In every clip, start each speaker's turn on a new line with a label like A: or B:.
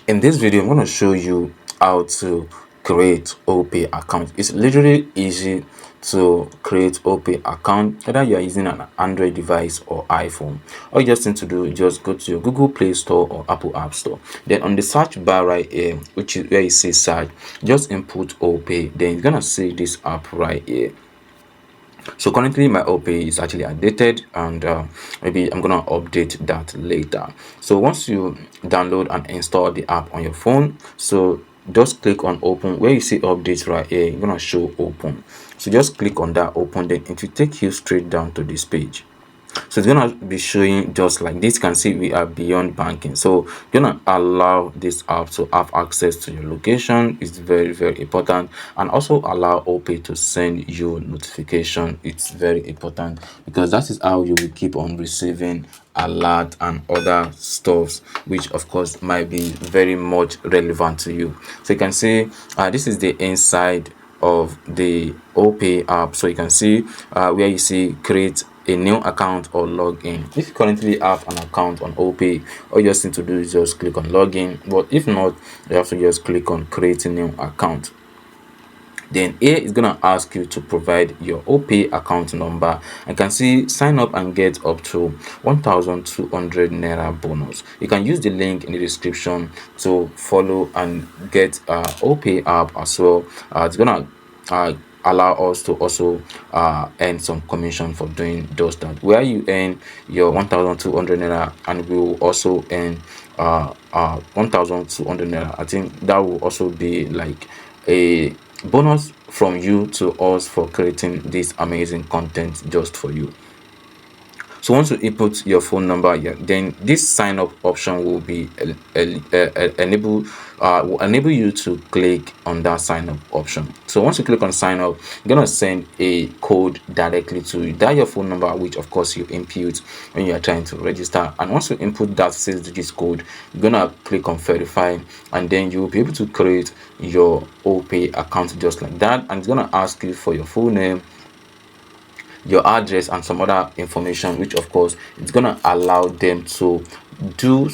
A: In this video, I'm going to show you how to create Opay account. It's literally easy to create Opay account, whether you are using an Android device or iPhone. All you just need to do is just go to your Google Play Store or Apple App Store. Then on the search bar right here, which is where you see search, just input Opay. Then you're gonna see this app right here. So currently my Opay is actually outdated, and maybe I'm gonna update that later. So once you download and install the app on your phone, so just click on open. Where you see updates right here, you're gonna show open. So just click on that open, then it will take you straight down to this page. So it's gonna be showing just like this. You can see we are beyond banking, so you're gonna allow this app to have access to your location. It's very important, and also allow Opay to send you notification. It's very important because that is how you will keep on receiving alert and other stuffs, which of course might be very much relevant to you. So you can see this is the inside of the Opay app. So you can see where you see create a new account or login. If you currently have an account on Opay, all you just need to do is just click on login. But if not, you have to just click on create a new account. Then here is gonna ask you to provide your Opay account number. I can see sign up and get up to 1,200 naira bonus. You can use the link in the description to follow and get Opay app as well. It's gonna allow us to also earn some commission for doing just that, where you earn your 1,200 naira and we will also earn 1,200 naira. I think that will also be like a bonus from you to us for creating this amazing content just for you. So once you input your phone number here, then this sign up option will be will enable you to click on that sign up option. So once you click on sign up, you're gonna send a code directly to you, that your phone number, which of course you input when you are trying to register. And once you input that 6 digits code, you're gonna click on verify, and then you will be able to create your Opay account just like that. And it's gonna ask you for your full name, your address, and some other information, which of course it's gonna allow them to do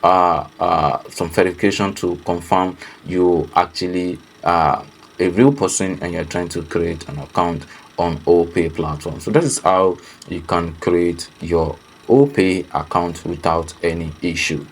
A: some verification to confirm you actually a real person and you're trying to create an account on Opay platform. So that is how you can create your Opay account without any issue.